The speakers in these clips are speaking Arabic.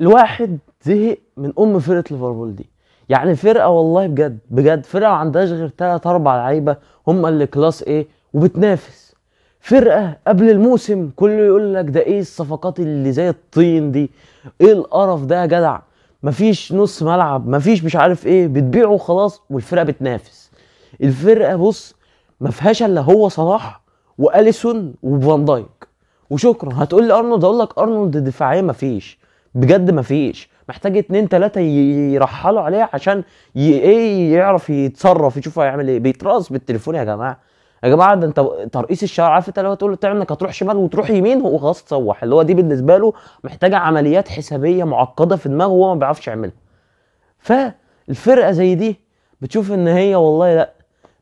الواحد زهق من فرقه ليفربول دي. يعني فرقه والله بجد بجد فرقه ما عندهاش غير 3 4 لعيبه هم اللي كلاس ايه وبتنافس. فرقه قبل الموسم كله يقول لك ده ايه الصفقات اللي زي الطين دي، ايه القرف ده يا جدع، مفيش نص ملعب، مفيش مش عارف ايه، بتبيعه خلاص والفرقه بتنافس. الفرقه بص ما فيهاش الا هو صلاح واليسون وفان دايك وشكرا. هتقول لي ارنولد، اقول لك ارنولد دفاعيا مفيش، بجد مفيش، محتاج 2 3 يرحلوا عليه عشان ايه يعرف يتصرف، يشوف هيعمل ايه. بيترقص بالتليفون يا جماعه. يا جماعه ده انت ترقيص الشارع، عارف انت اللي هو تقول له تعمل انك هتروح شمال وتروح يمين، هو خلاص تصوح، اللي هو دي بالنسبه له محتاجه عمليات حسابيه معقده في دماغه وهو ما بيعرفش يعملها. فالفرقه زي دي بتشوف ان هي والله لا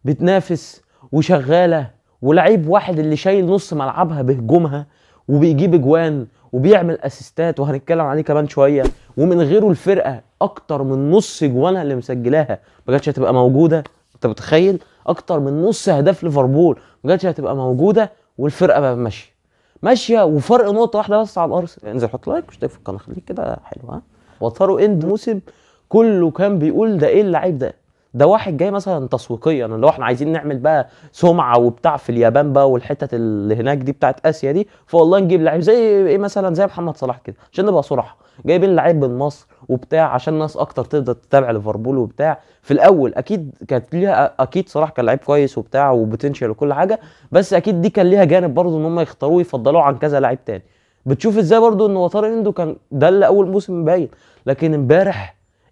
بتنافس وشغاله، ولعيب واحد اللي شايل نص ملعبها بهجومها وبيجيب اجوان وبيعمل اسيستات وهنتكلم عليه كمان شويه، ومن غيره الفرقه اكتر من نص اجوانها اللي مسجلاها ما كانتش هتبقى موجوده. انت متخيل اكتر من نص اهداف ليفربول ما كانتش هتبقى موجوده، والفرقه بقى ماشيه ماشيه وفرق نقطه واحده بس على الارسنال. انزل حط لايك واشترك في القناه، خليك كده حلو. ها وتروا اند موسم كله كان بيقول ده ايه اللعيب ده، ده واحد جاي مثلا تسويقيا اللي هو احنا عايزين نعمل بقى سمعه وبتاع في اليابان بقى والحتت اللي هناك دي بتاعت اسيا دي، فوالله نجيب لعيب زي ايه مثلا زي محمد صلاح كده عشان نبقى صراحه، جايبين لعيب من مصر وبتاع عشان الناس اكتر تقدر تتابع ليفربول وبتاع. في الاول اكيد كانت ليها، اكيد صلاح كان لعيب كويس وبتاع وبوتنشال وكل حاجه، بس اكيد دي كان ليها جانب برضه ان هم يختاروه يفضلوه عن كذا لعيب تاني. بتشوف ازاي برضه ان وتر اندو كان ده اللي اول موسم باين، لكن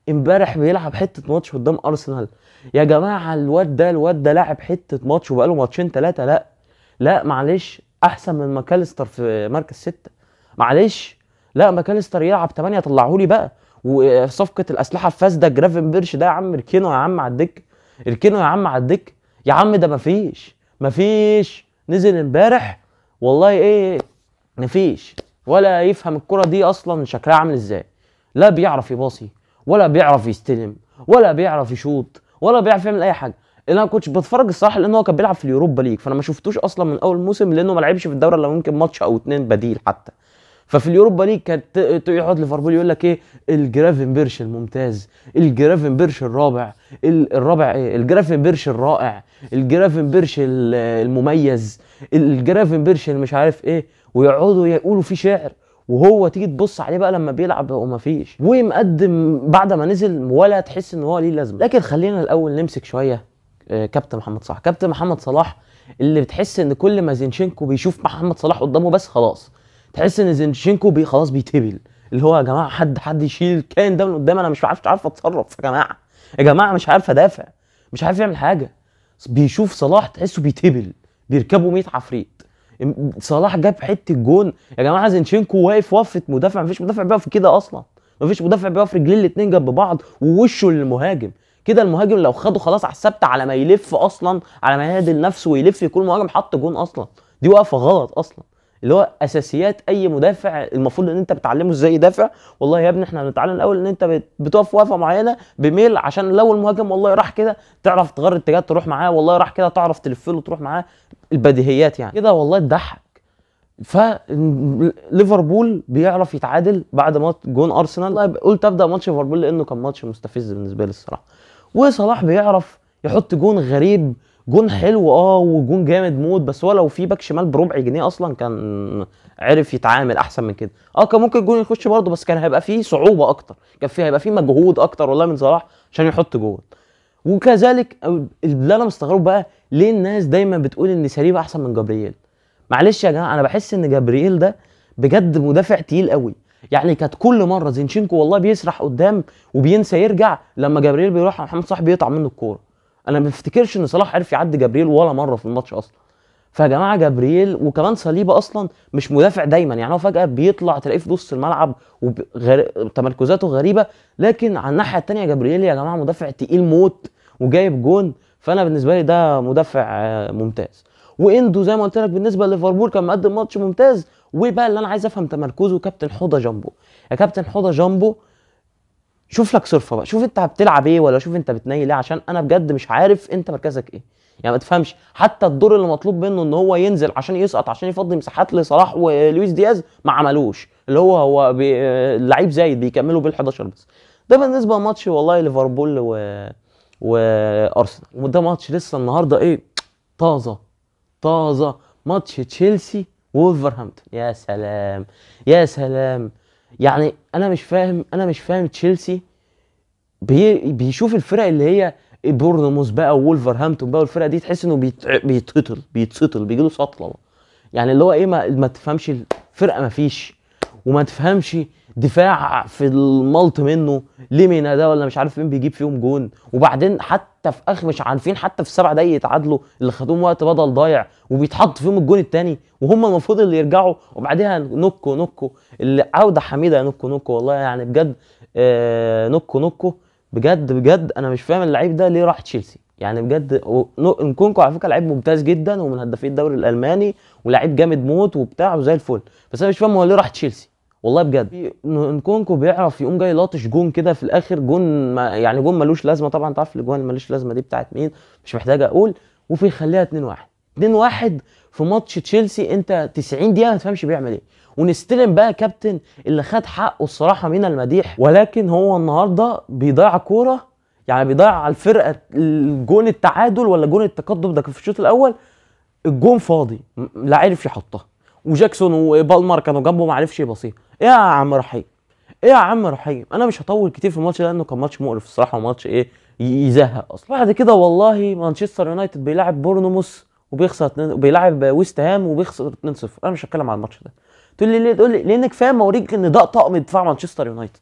امبارح بيلعب حته ماتش قدام ارسنال. يا جماعه الواد ده لعب حته ماتش وبقاله ماتشين 3. لا معلش، احسن من ماكاليستر في مركز 6. معلش، لا ماكاليستر يلعب 8 طلعه لي بقى. وصفقه الاسلحه الفاسده جرافن بيرش ده يا عم اركنه يا عم على الدكه، اركنه يا عم على الدكه يا عم، ده مفيش نزل امبارح والله ايه، مفيش ولا يفهم الكره دي اصلا شكلها عامل ازاي. لا بيعرف يباصي ولا بيعرف يستلم ولا بيعرف يشوط ولا بيعرف يعمل اي حاجه. انا ما كنتش بتفرج الصراحه لان هو كان بيلعب في اليوروبا ليج، فانا ما شفتوش اصلا من اول موسم لانه ما لعبش في الدوري الا ممكن ماتش او 2 بديل حتى. ففي اليوروبا ليج كانت يقعد ليفربول يقول لك ايه الجرافن بيرش الممتاز، الجرافن بيرش الرابع، الرابع ايه، الجرافن بيرش الرائع، الجرافن بيرش المميز، الجرافن بيرش اللي مش عارف ايه، ويقعدوا يقولوا فيه شعر. وهو تيجي تبص عليه بقى لما بيلعب هو مفيش، ومقدم بعد ما نزل ولا تحس ان هو ليه لازمه. لكن خلينا الاول نمسك شويه كابتن محمد صلاح. كابتن محمد صلاح اللي بتحس ان كل ما زينشينكو بيشوف محمد صلاح قدامه بس خلاص تحس ان زينشينكو خلاص بيتهبل، اللي هو يا جماعه حد يشيل الكائن ده من قدام، انا مش عارف اتصرف يا جماعه، يا جماعه مش عارف ادافع، مش عارف يعمل حاجه. بيشوف صلاح تحسه بيتهبل، بيركبوا 100 عفريت. صلاح جاب حته جون يا جماعه، زينشينكو واقف وقفه مدافع، مفيش مدافع بيقف كده اصلا، مفيش مدافع بيقف رجلين الاثنين جنب بعض ووشه للمهاجم كده. المهاجم لو خده خلاص على الثابته على ما يلف اصلا، على ما يهدل نفسه ويلف يكون المهاجم حط جون اصلا. دي واقفه غلط اصلا، اللي هو اساسيات اي مدافع المفروض ان انت بتعلمه ازاي يدافع. والله يا ابني احنا بنتعلم الاول ان انت بتقف وقفه معينه بميل عشان لو المهاجم والله راح كده تعرف تغير اتجاه تروح معاه، والله راح كده تعرف تلف له تروح معاه. البديهيات يعني كده والله تضحك. فليفربول بيعرف يتعادل بعد ماتش جون ارسنال. قلت ابدا ماتش ليفربول لانه كان ماتش مستفز بالنسبه لي الصراحه. وصلاح بيعرف يحط جون غريب، جون حلو وجون جامد موت، بس هو لو في باك شمال بربع جنيه اصلا كان عرف يتعامل احسن من كده. كان ممكن الجون يخش برضه بس كان هيبقى فيه صعوبه اكتر، كان هيبقى فيه مجهود اكتر والله من صلاح عشان يحط جون. وكذلك اللي انا مستغرب بقى ليه الناس دايما بتقول ان سليبه احسن من جابرييل. معلش يا جماعه، انا بحس ان جابرييل ده بجد مدافع تقيل قوي. يعني كانت كل مره زينشينكو والله بيسرح قدام وبينسى يرجع، لما جابرييل بيروح محمد صلاح بيقطع منه الكوره. انا ما بفتكرش ان صلاح عرف يعدي جابرييل ولا مره في الماتش اصلا. فيا جماعه جابرييل وكمان صليبه اصلا مش مدافع دايما، يعني هو فجاه بيطلع تلاقيه في نص الملعب وتمركزاته غريبه، لكن على الناحيه الثانيه جابرييل يا جماعه مدافع تقيل موت وجايب جون. فانا بالنسبه لي ده مدافع ممتاز. واندو زي ما قلت لك بالنسبه لليفربول كان مقدم ماتش ممتاز. وبقى اللي انا عايز افهم تمركزه كابتن حوضه جامبو. يا كابتن حوضه جامبو شوف لك صرفه بقى، شوف انت بتلعب ايه ولا شوف انت بتنيل ايه، عشان انا بجد مش عارف انت مركزك ايه. يعني ما تفهمش حتى الدور اللي مطلوب منه ان هو ينزل عشان يسقط عشان يفضي مساحات لصلاح ولويس دياز ما عملوش، اللي هو لعيب زايد بيكملوا بال11 بس. ده بالنسبه لماتش والله ليفربول وارسنال. وده ماتش لسه النهارده ايه، طازه طازه، ماتش تشيلسي وولفرهامبتون. يا سلام يا سلام. يعني انا مش فاهم تشيلسي بيشوف الفرق اللي هي بورنموث بقى وولفرهامبتون بقى والفرق دي، تحس انه بيتسطل بيجي له سطله بقى. يعني اللي هو ايه، ما تفهمش الفرقه ما فيش، وما تفهمش دفاع في الملط منه ليمينا ده ولا مش عارف مين بيجيب فيهم جون. وبعدين حتى في اخر مش عارفين حتى في 7 دقايق يتعادلوا اللي خدوهم وقت بدل ضايع، وبيتحط فيهم الجون الثاني وهم المفروض اللي يرجعوا. وبعدها نوكو اللي عوده حميده يا نوكو والله يعني بجد. نوكو بجد انا مش فاهم اللعيب ده ليه راح تشيلسي يعني بجد. نكونكو على فكره لعيب ممتاز جدا ومن هدافين الدوري الالماني ولعيب جامد موت وبتاع وزي الفل، بس انا مش فاهم هو ليه راح تشيلسي والله بجد. نكونكو بيعرف يقوم جاي لاطش جون كده في الاخر، جون يعني جون ملوش لازمه طبعا، انت عارف الاجوان ملوش لازمه دي بتاعت مين، مش محتاجه اقول. وفي يخليها 2-1 في ماتش تشيلسي، انت 90 دقيقه ما تفهمش بيعمل ايه. ونستلم بقى كابتن اللي خد حقه الصراحه من المديح، ولكن هو النهارده بيضيع كوره، يعني بيضيع على الفرقه الجون التعادل ولا جون التقدم، ده كان في الشوط الاول الجون فاضي لا عرف يحطها، وجاكسون وبالمر كانوا جنبه ما عرفش يبصيها. ايه يا عم رحيم، ايه يا عم رحيم. انا مش هطول كتير في الماتش ده لانه كان ماتش مقرف الصراحه، وماتش ايه يزهق اصلا. بعد كده والله مانشستر يونايتد بيلعب بورنموث وبيخسر بيلعب ويست هام وبيخسر 2-0. انا مش هتكلم عن الماتش ده. تقول لي ليه؟ تقول لي لانك فاهم اوريك ان ده طقم دفاع مانشستر يونايتد.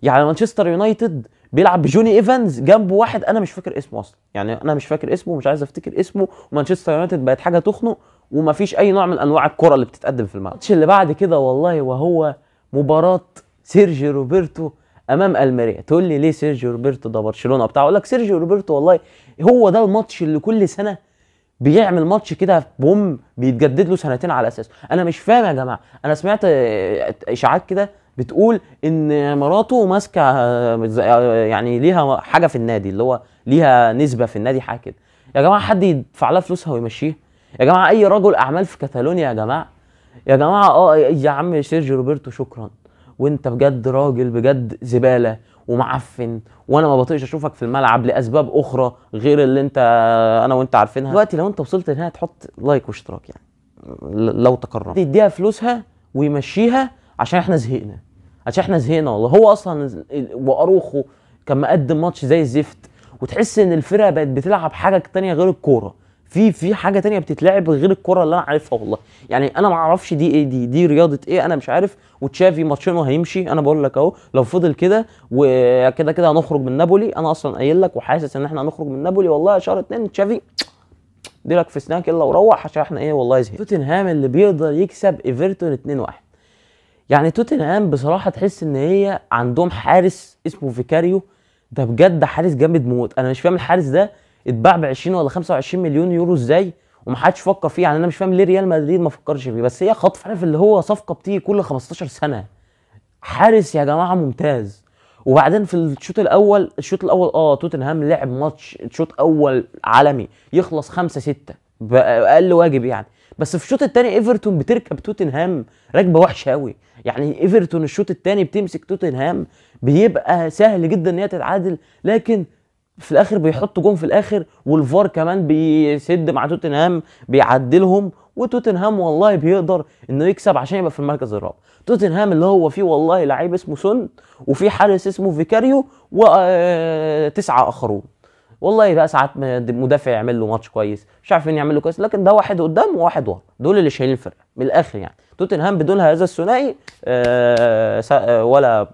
يعني مانشستر يونايتد بيلعب بجوني ايفنز جنبه واحد انا مش فاكر اسمه اصلا، يعني انا مش فاكر اسمه ومش عايز افتكر اسمه، ومانشستر يونايتد بقت حاجه تخنق ومفيش اي نوع من انواع الكره اللي بتتقدم في الملعب. الماتش اللي بعد كده والله وهو مباراه سيرجيو روبرتو امام الميريا. تقول لي ليه سيرجيو روبرتو ده برشلونه بتاع؟ اقول لك سيرجيو روبرتو والله هو ده الماتش اللي كل سنه بيعمل ماتش كده بوم بيتجدد له سنتين على اساسه. انا مش فاهم يا جماعه. انا سمعت اشاعات كده بتقول ان مراته ماسكه يعني ليها حاجه في النادي، اللي هو ليها نسبه في النادي حاجه كده. يا جماعه حد يدفع لها فلوسها ويمشيه؟ يا جماعه اي رجل اعمال في كاتالونيا يا جماعه، يا جماعه يا عم سيرجيو روبرتو شكرا، وانت بجد راجل بجد زباله ومعفن، وانا ما بطيقش اشوفك في الملعب لاسباب اخرى غير اللي انت انا وانت عارفينها. دلوقتي لو انت وصلت هنا تحط لايك واشتراك يعني لو تكرم، يديها فلوسها ويمشيها عشان احنا زهقنا، عشان احنا زهقنا والله. هو اصلا واروخو كان مقدم ماتش زي الزفت، وتحس ان الفرقه بقت بتلعب حاجه تانية غير الكوره، في حاجه تانية بتتلعب غير الكوره اللي انا عارفها والله. يعني انا ما اعرفش دي ايه، دي رياضه ايه انا مش عارف. وتشافي ماتشينه هيمشي، انا بقول لك اهو لو فضل كده وكده كده هنخرج من نابولي. انا اصلا قايل لك وحاسس ان احنا هنخرج من نابولي والله شهر 2. تشافي ديلك في سناك يلا وروح عشان احنا ايه والله زهقنا. توتنهام اللي بيقدر يكسب ايفرتون 2-1. يعني توتنهام بصراحه تحس ان هي عندهم حارس اسمه فيكاريو، ده بجد حارس جامد موت. انا مش فاهم الحارس ده اتباع ب 20 ولا 25 مليون يورو ازاي ومحدش فكر فيه. يعني انا مش فاهم ليه ريال مدريد ما فكرش فيه، بس هي خطف، عارف اللي هو صفقه بتيجي كل 15 سنه. حارس يا جماعه ممتاز. وبعدين في الشوط الاول توتنهام لعب ماتش شوط اول عالمي يخلص 5-6 باقل واجب يعني. بس في الشوط الثاني ايفرتون بتركب توتنهام ركبه وحشه قوي. يعني ايفرتون الشوط الثاني بتمسك توتنهام بيبقى سهل جدا ان هي تتعادل، لكن في الاخر بيحطوا جون في الاخر، والفار كمان بيسد مع توتنهام بيعدلهم، وتوتنهام والله بيقدر انه يكسب عشان يبقى في المركز الرابع. توتنهام اللي هو فيه والله لعيب اسمه سون وفي حارس اسمه فيكاريو وتسعة اخرون. والله بقى ساعات مدافع يعمل له ماتش كويس، مش عارفين يعمل له كويس، لكن ده واحد قدام وواحد ورا، دول اللي شايلين الفرقه من الاخر. يعني توتنهام بدون هذا الثنائي ولا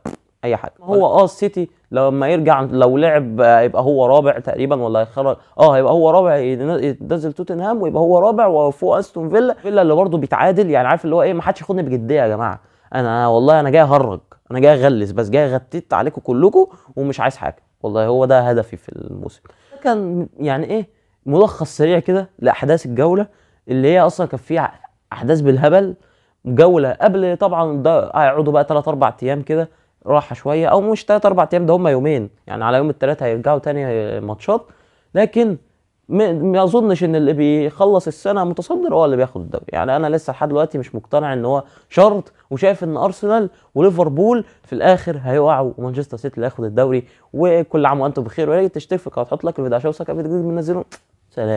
اي حاجه. هو السيتي لما يرجع لو لعب يبقى هو رابع تقريبا ولا هيخرج هيبقى هو رابع، ينزل توتنهام ويبقى هو رابع وفوق استون فيلا اللي برضه بيتعادل. يعني عارف اللي هو ايه، ما حدش ياخدني بجديه يا جماعه. انا والله انا جاي اهرج، انا جاي اغلس، بس جاي اغتت عليكم كلكم ومش عايز حاجه والله. هو ده هدفي في الموسم. كان يعني ايه ملخص سريع كده لاحداث الجوله اللي هي اصلا كان فيها احداث بالهبل. جوله قبل طبعا ده هيقعدوا بقى 3-4 ايام كده راحه شويه، او مش 3 4 ايام، ده هم يومين يعني، على يوم الثلاث هيرجعوا تاني ماتشات. لكن ما اظنش ان اللي بيخلص السنه متصدر هو اللي بياخد الدوري. يعني انا لسه لحد دلوقتي مش مقتنع ان هو شرط، وشايف ان ارسنال وليفربول في الاخر هيقعوا، ومانشستر سيتي اللي هياخد الدوري. وكل عام وانتم بخير، ويا ريت تشترك وتحط لك الفيديو عشان يوصلك فيديو جديد بننزله. سلام.